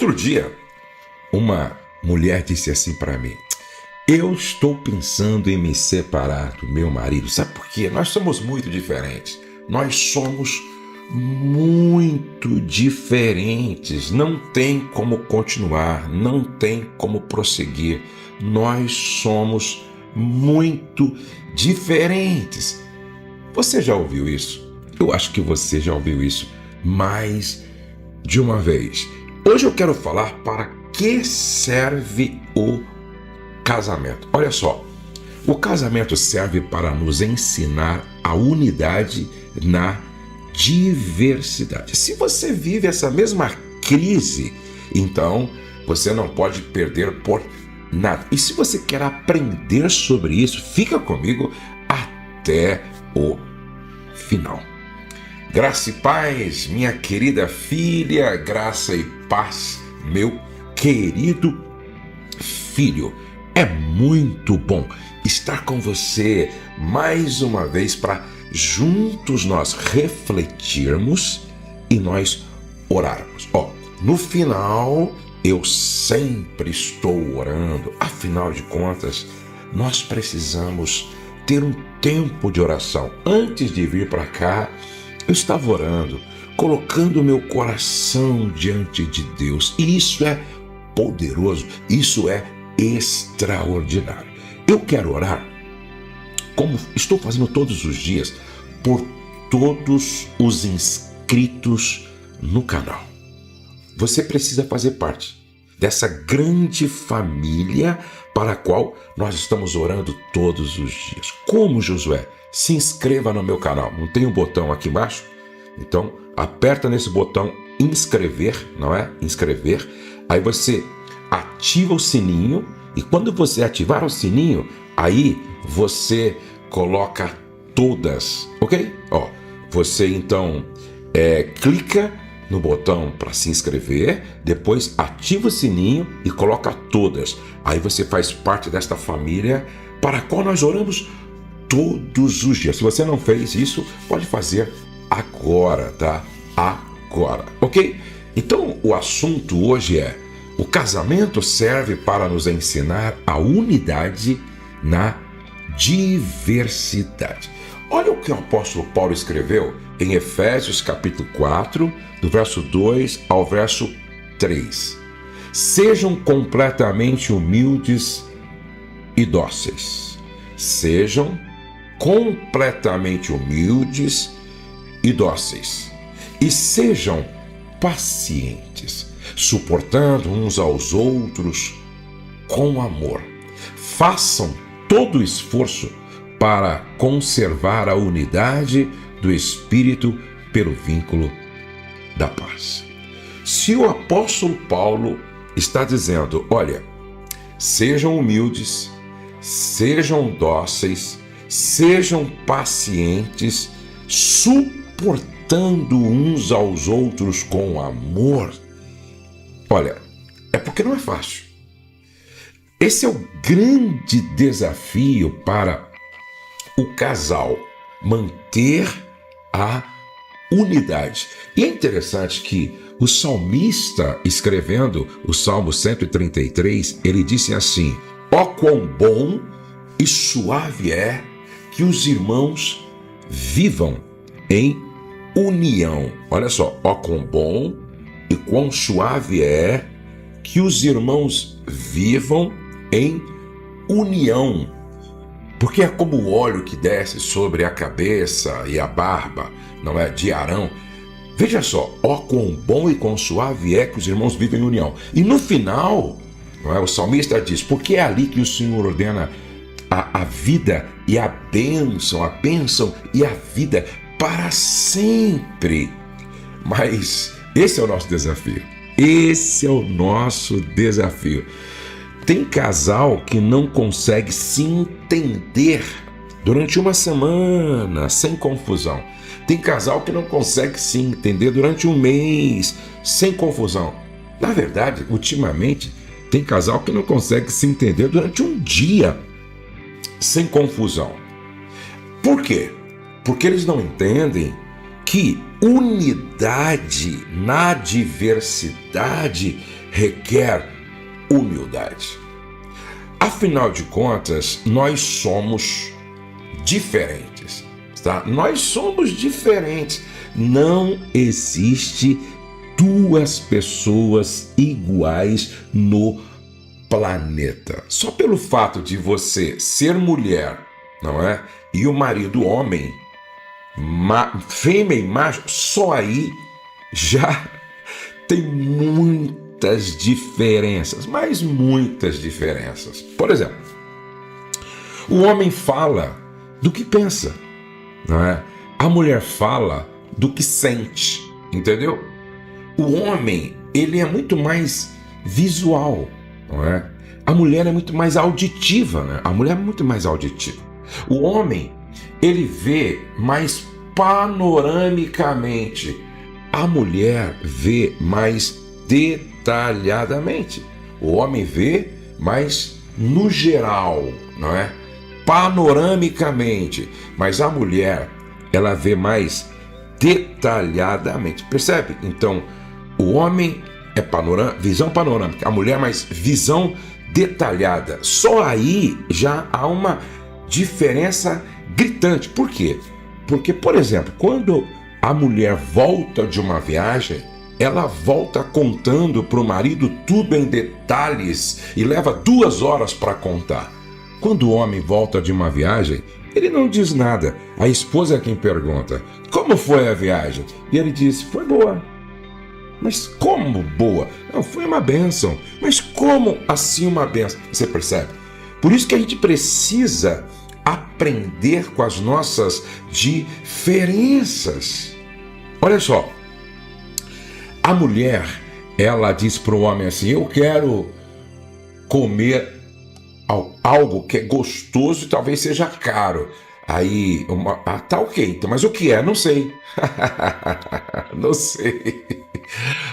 Outro dia, uma mulher disse assim para mim: eu estou pensando em me separar do meu marido. Sabe por quê? Nós somos muito diferentes. Nós somos muito diferentes. Não tem como continuar, não tem como prosseguir. Nós somos muito diferentes. Você já ouviu isso? Eu acho que você já ouviu isso mais de uma vez. Hoje eu quero falar para que serve o casamento. Olha só, o casamento serve para nos ensinar a unidade na diversidade. Se você vive essa mesma crise, então você não pode perder por nada. E se você quer aprender sobre isso, fica comigo até o final. Graça e paz, minha querida filha, graça e paz, meu querido filho. É muito bom estar com você mais uma vez para juntos nós refletirmos e nós orarmos. No final, eu sempre estou orando. Afinal de contas, nós precisamos ter um tempo de oração. Antes de vir para cá, eu estava orando, colocando meu coração diante de Deus. E isso é poderoso, isso é extraordinário. Eu quero orar, como estou fazendo todos os dias, por todos os inscritos no canal. Você precisa fazer parte dessa grande família para a qual nós estamos orando todos os dias. Como, Josué? Se inscreva no meu canal. Não tem um botão aqui embaixo? Então, aperta nesse botão inscrever, não é? Inscrever. Aí você ativa o sininho e quando você ativar o sininho, aí você coloca todas, ok? Você então clica no botão para se inscrever, depois ativa o sininho e coloca todas. Aí você faz parte desta família para a qual nós oramos todos os dias. Se você não fez isso, pode fazer agora, tá? Agora, ok? Então, o assunto hoje é: o casamento serve para nos ensinar a unidade na diversidade. Olha o que o apóstolo Paulo escreveu em Efésios capítulo 4, do verso 2 ao verso 3. Sejam completamente humildes e dóceis. Sejam completamente humildes e dóceis. E sejam pacientes, suportando uns aos outros com amor. Façam todo o esforço para conservar a unidade do Espírito pelo vínculo da paz. Se o apóstolo Paulo está dizendo, olha, sejam humildes, sejam dóceis, sejam pacientes, suportando uns aos outros com amor. Olha, é porque não é fácil. Esse é o grande desafio para o casal, manter a unidade. E é interessante que o salmista, escrevendo o Salmo 133, ele disse assim: ó quão bom e suave é que os irmãos vivam em união. Olha só, ó quão bom e quão suave é que os irmãos vivam em união. Porque é como o óleo que desce sobre a cabeça e a barba, não é, de Arão. Veja só, ó quão bom e quão suave é que os irmãos vivem em união. E no final, não é, o salmista diz, porque é ali que o Senhor ordena a vida e a bênção e a vida para sempre. Mas esse é o nosso desafio. Esse é o nosso desafio. Tem casal que não consegue se entender durante uma semana, sem confusão. Tem casal que não consegue se entender durante um mês, sem confusão. Na verdade, ultimamente, tem casal que não consegue se entender durante um dia, sem confusão. Por quê? Porque eles não entendem que unidade na diversidade requer humildade. Afinal de contas, nós somos diferentes, tá? Nós somos diferentes. Não existe duas pessoas iguais no planeta. Só pelo fato de você ser mulher, não é? E o marido homem, fêmea e macho, só aí já tem muitas diferenças, mas muitas diferenças. Por exemplo, o homem fala do que pensa, não é? A mulher fala do que sente, entendeu? O homem, ele é muito mais visual, não é? A mulher é muito mais auditiva, né? A mulher é muito mais auditiva. O homem, ele vê mais panoramicamente. A mulher vê mais detalhadamente. O homem vê mais no geral, não é? Panoramicamente. Mas a mulher, ela vê mais detalhadamente. Percebe? Então, o homem é visão panorâmica, a mulher mais visão detalhada. Só aí já há uma diferença gritante. Por quê? Porque, por exemplo, quando a mulher volta de uma viagem, ela volta contando para o marido tudo em detalhes e leva 2 horas para contar. Quando o homem volta de uma viagem, ele não diz nada. A esposa é quem pergunta: como foi a viagem? E ele diz: foi boa. Mas como boa? Não, foi uma bênção. Mas como assim uma bênção? Você percebe? Por isso que a gente precisa aprender com as nossas diferenças. Olha só, a mulher, ela diz para o homem assim: eu quero comer algo que é gostoso e talvez seja caro. Aí, tá ok, então, mas o que é? Não sei. Não sei.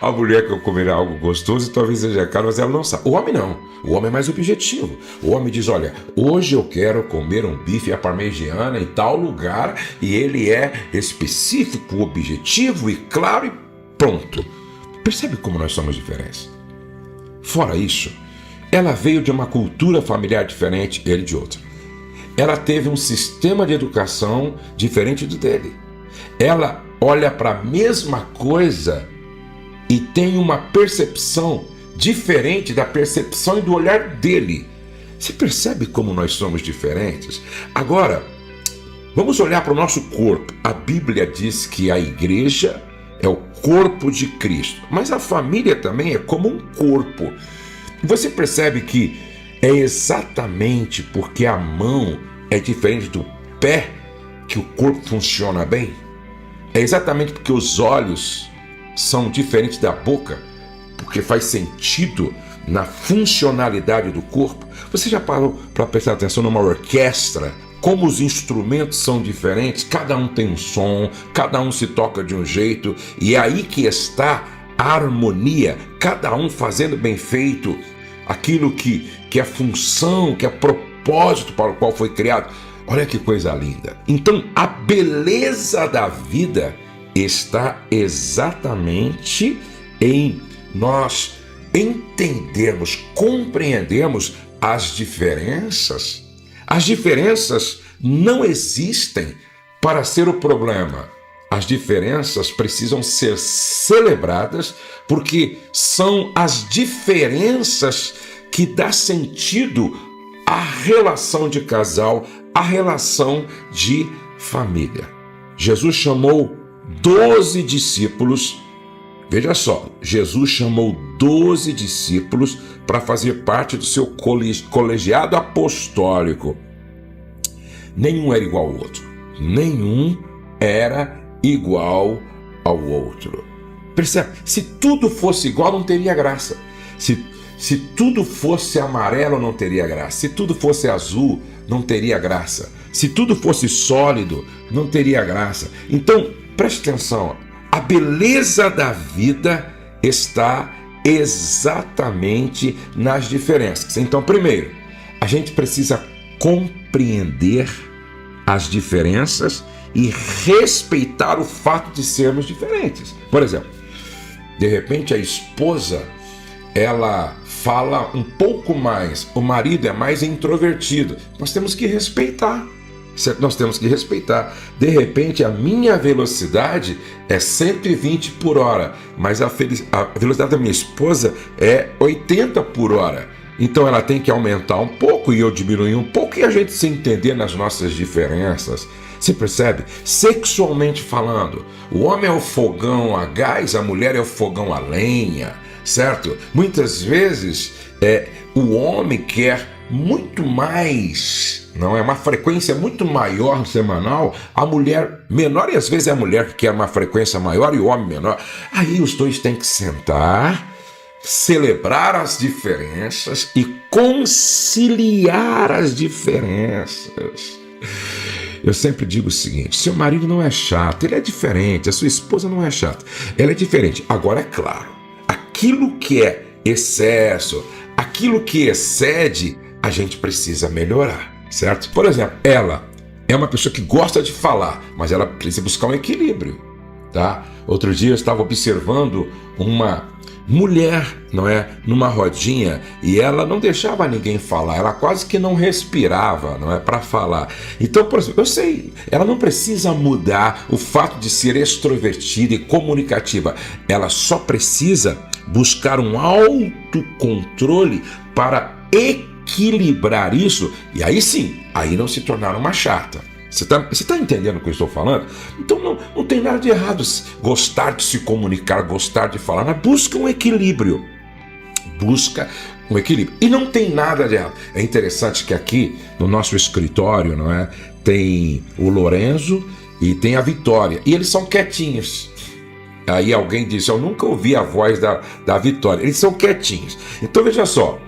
A mulher quer comer algo gostoso e talvez seja caro, mas ela não sabe. O homem não. O homem é mais objetivo. O homem diz: olha, hoje eu quero comer um bife à parmegiana em tal lugar, e ele é específico, objetivo e claro e pronto. Percebe como nós somos diferentes? Fora isso, ela veio de uma cultura familiar diferente, ele de outra. Ela teve um sistema de educação diferente do dele. Ela olha para a mesma coisa e tem uma percepção diferente da percepção e do olhar dele. Você percebe como nós somos diferentes? Agora, vamos olhar para o nosso corpo. A Bíblia diz que a igreja é o corpo de Cristo, mas a família também é como um corpo. Você percebe que é exatamente porque a mão é diferente do pé que o corpo funciona bem? É exatamente porque os olhos são diferentes da boca, porque faz sentido na funcionalidade do corpo? Você já parou para prestar atenção numa orquestra? Como os instrumentos são diferentes, cada um tem um som, cada um se toca de um jeito, e é aí que está a harmonia, cada um fazendo bem feito aquilo que é função, que é propósito para o qual foi criado. Olha que coisa linda. Então, a beleza da vida está exatamente em nós entendermos, compreendermos as diferenças. As diferenças não existem para ser o problema. As diferenças precisam ser celebradas, porque são as diferenças que dão sentido à relação de casal, à relação de família. Jesus chamou 12 discípulos. Veja só, Jesus chamou 12 discípulos para fazer parte do seu colegiado apostólico. Nenhum era igual ao outro. Nenhum era igual ao outro. Percebe? Se tudo fosse igual, não teria graça. Se tudo fosse amarelo, não teria graça. Se tudo fosse azul, não teria graça. Se tudo fosse sólido, não teria graça. Então, preste atenção. A beleza da vida está exatamente nas diferenças. Então, primeiro, a gente precisa compreender as diferenças e respeitar o fato de sermos diferentes. Por exemplo, de repente a esposa ela fala um pouco mais, o marido é mais introvertido. Nós temos que respeitar. Certo? Nós temos que respeitar. De repente, a minha velocidade é 120 por hora, mas a velocidade da minha esposa é 80 por hora. Então ela tem que aumentar um pouco e eu diminuir um pouco e a gente se entender nas nossas diferenças. Você percebe? Sexualmente falando, o homem é o fogão a gás, a mulher é o fogão a lenha, certo? Muitas vezes o homem quer muito mais, não é? Uma frequência muito maior semanal, a mulher menor, e às vezes é a mulher que quer uma frequência maior e o homem menor. Aí os dois têm que sentar, celebrar as diferenças e conciliar as diferenças. Eu sempre digo o seguinte: seu marido não é chato, ele é diferente, a sua esposa não é chata, ela é diferente. Agora, é claro, aquilo que é excesso, aquilo que excede, a gente precisa melhorar, certo? Por exemplo, ela é uma pessoa que gosta de falar, mas ela precisa buscar um equilíbrio, tá? Outro dia eu estava observando uma mulher, não é, numa rodinha, e ela não deixava ninguém falar, ela quase que não respirava, não é, para falar. Então, por exemplo, eu sei, ela não precisa mudar o fato de ser extrovertida e comunicativa, ela só precisa buscar um autocontrole para equilibrar isso, e aí sim, aí não se tornar uma chata. Você tá entendendo o que eu estou falando? Então não tem nada de errado gostar de se comunicar, gostar de falar, mas busca um equilíbrio. Busca um equilíbrio. E não tem nada de errado. É interessante que aqui no nosso escritório, não é? Tem o Lorenzo e tem a Vitória. E eles são quietinhos. Aí alguém disse: eu nunca ouvi a voz da Vitória. Eles são quietinhos. Então veja só.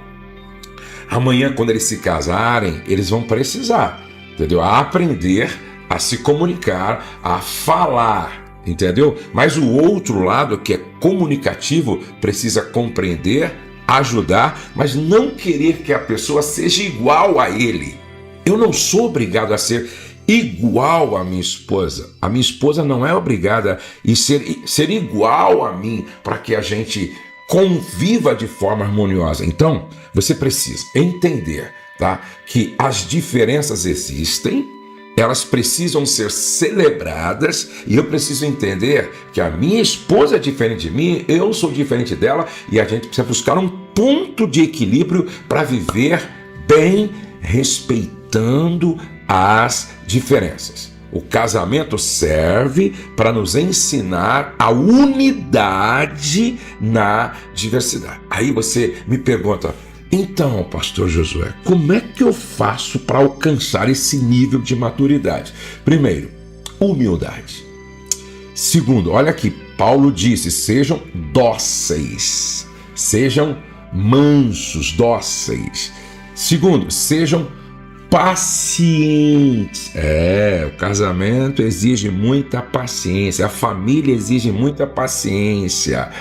Amanhã, quando eles se casarem, eles vão precisar, entendeu? A aprender a se comunicar, a falar, entendeu? Mas o outro lado, que é comunicativo, precisa compreender, ajudar, mas não querer que a pessoa seja igual a ele. Eu não sou obrigado a ser igual à minha esposa. A minha esposa não é obrigada a ser igual a mim para que a gente conviva de forma harmoniosa. Então, você precisa entender, tá, que as diferenças existem, elas precisam ser celebradas, e eu preciso entender que a minha esposa é diferente de mim, eu sou diferente dela, e a gente precisa buscar um ponto de equilíbrio para viver bem, respeitando as diferenças. O casamento serve para nos ensinar a unidade na diversidade. Aí você me pergunta: então, pastor Josué, como é que eu faço para alcançar esse nível de maturidade? Primeiro, humildade. Segundo, olha aqui, Paulo disse: sejam dóceis, sejam mansos, dóceis. Segundo, sejam pacientes. O casamento exige muita paciência, a família exige muita paciência.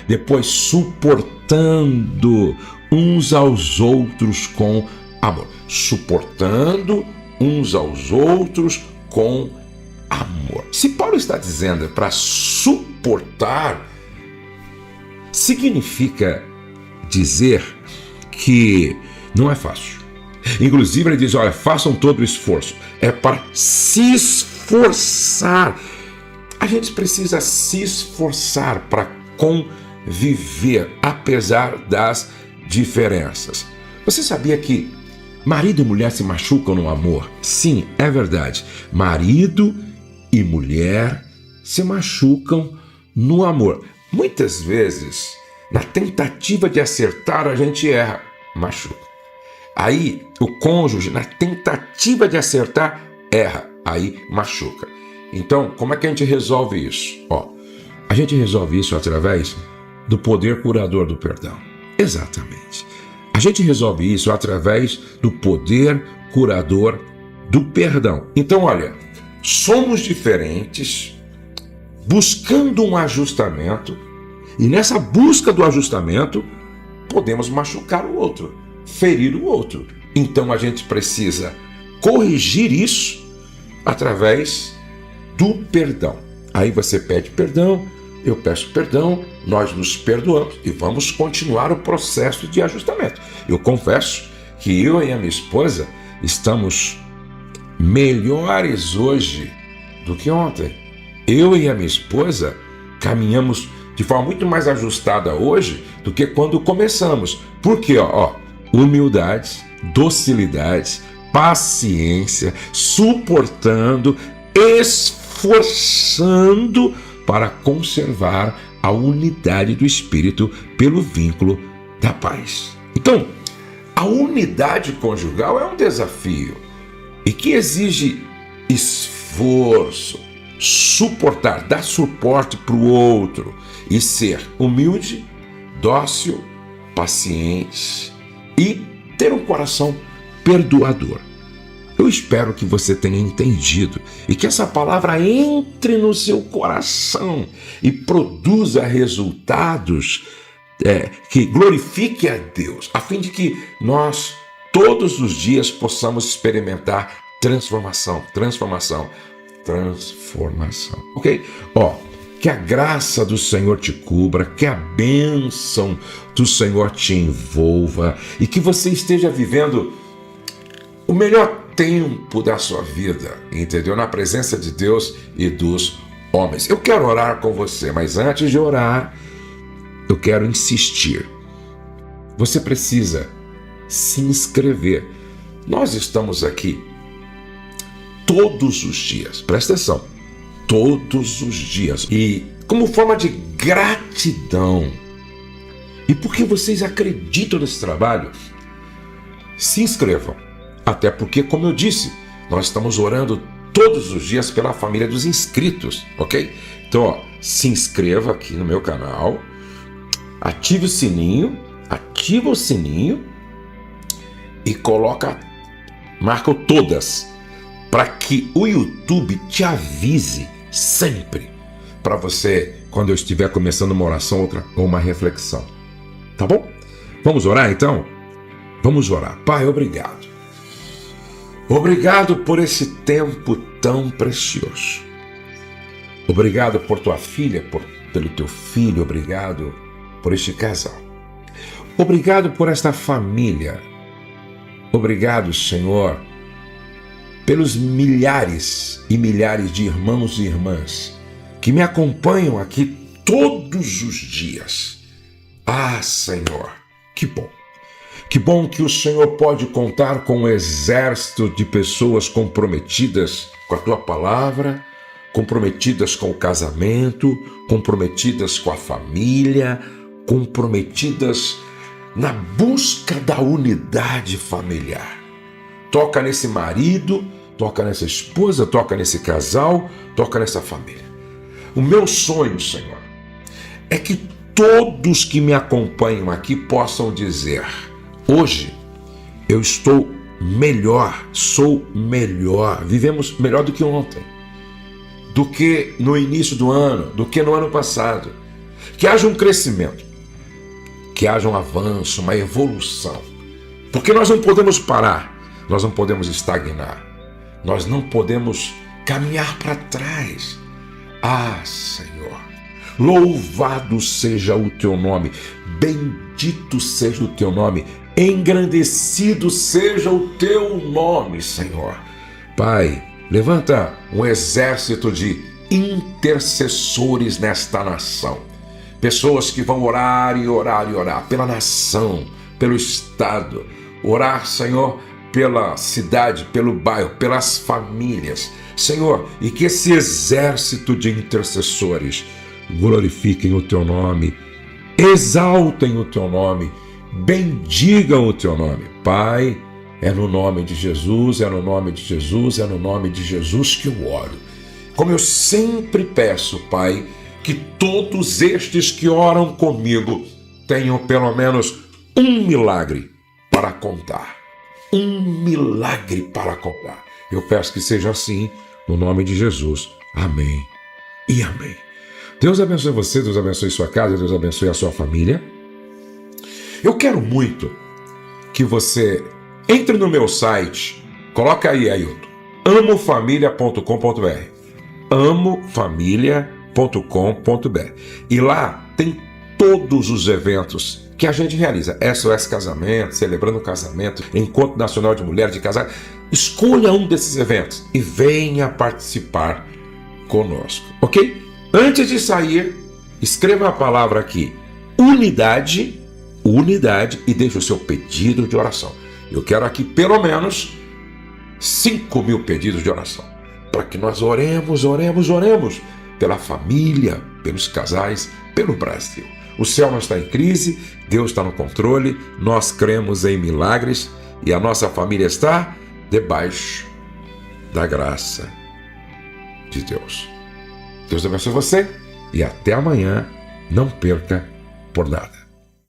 Depois, suportando uns aos outros com amor. Suportando uns aos outros com amor. Se Paulo está dizendo para suportar, significa dizer que não é fácil. Inclusive ele diz: olha, façam todo o esforço. É para se esforçar. A gente precisa se esforçar para conviver, apesar das diferenças. Você sabia que marido e mulher se machucam no amor? Sim, é verdade. Marido e mulher se machucam no amor. Muitas vezes, na tentativa de acertar, a gente erra, machuca. Aí o cônjuge, na tentativa de acertar, erra, aí machuca. Então, como é que a gente resolve isso? A gente resolve isso através do poder curador do perdão. Exatamente. A gente resolve isso através do poder curador do perdão. Então, olha, somos diferentes, buscando um ajustamento, e nessa busca do ajustamento, podemos machucar o outro, ferir o outro. Então a gente precisa corrigir isso através do perdão. Aí você pede perdão, eu peço perdão, nós nos perdoamos e vamos continuar o processo de ajustamento. Eu confesso que eu e a minha esposa estamos melhores hoje do que ontem. Eu e a minha esposa caminhamos de forma muito mais ajustada hoje do que quando começamos. Por quê? Humildade, docilidade, paciência, suportando, esforçando para conservar a unidade do Espírito pelo vínculo da paz. Então, a unidade conjugal é um desafio e que exige esforço, suportar, dar suporte para o outro e ser humilde, dócil, paciente e ter um coração perdoador. Eu espero que você tenha entendido e que essa palavra entre no seu coração e produza resultados que glorifique a Deus, a fim de que nós todos os dias possamos experimentar transformação, ok? Que a graça do Senhor te cubra, que a bênção do Senhor te envolva e que você esteja vivendo o melhor tempo da sua vida, entendeu? Na presença de Deus e dos homens. Eu quero orar com você, mas antes de orar, eu quero insistir. Você precisa se inscrever. Nós estamos aqui todos os dias, presta atenção, todos os dias, e como forma de gratidão, e porque vocês acreditam nesse trabalho, se inscrevam. Até porque, como eu disse, nós estamos orando todos os dias pela família dos inscritos, ok? Então, se inscreva aqui no meu canal, ativa o sininho e marca o todas, para que o YouTube te avise sempre, para você, quando eu estiver começando uma oração ou uma reflexão. Tá bom? Vamos orar então? Vamos orar. Pai, obrigado. Obrigado por esse tempo tão precioso. Obrigado por tua filha, pelo teu filho. Obrigado por este casal. Obrigado por esta família. Obrigado, Senhor, pelos milhares e milhares de irmãos e irmãs que me acompanham aqui todos os dias. Ah, Senhor, que bom. Que bom que o Senhor pode contar com um exército de pessoas comprometidas com a tua palavra, comprometidas com o casamento, comprometidas com a família, comprometidas na busca da unidade familiar. Toca nesse marido, toca nessa esposa, toca nesse casal, toca nessa família. O meu sonho, Senhor, é que todos que me acompanham aqui possam dizer: hoje eu estou melhor, sou melhor, vivemos melhor do que ontem, do que no início do ano, do que no ano passado. Que haja um crescimento, que haja um avanço, uma evolução, porque nós não podemos parar, nós não podemos estagnar, nós não podemos caminhar para trás. Ah, Senhor, louvado seja o teu nome, bendito seja o teu nome, engrandecido seja o teu nome, Senhor. Pai, levanta um exército de intercessores nesta nação. Pessoas que vão orar e orar e orar pela nação, pelo estado. Orar, Senhor, pela cidade, pelo bairro, pelas famílias. Senhor, e que esse exército de intercessores glorifiquem o teu nome, exaltem o teu nome, bendigam o teu nome. Pai, é no nome de Jesus, é no nome de Jesus, é no nome de Jesus que eu oro. Como eu sempre peço, Pai, que todos estes que oram comigo tenham pelo menos um milagre para contar. Um milagre para contar. Eu peço que seja assim, no nome de Jesus. Amém e amém. Deus abençoe você, Deus abençoe sua casa, Deus abençoe a sua família. Eu quero muito que você entre no meu site, coloca aí, Ailton, amofamilia.com.br, amofamilia.com.br. E lá tem todos os eventos que a gente realiza. SOS Casamento, Celebrando o Casamento, Encontro Nacional de Mulheres de Casais. Escolha um desses eventos e venha participar conosco, ok? Antes de sair, escreva a palavra aqui, unidade, e deixe o seu pedido de oração. Eu quero aqui pelo menos 5.000 pedidos de oração, para que nós oremos pela família, pelos casais, pelo Brasil. O céu não está em crise, Deus está no controle, nós cremos em milagres e a nossa família está debaixo da graça de Deus. Deus abençoe você e até amanhã. Não perca por nada.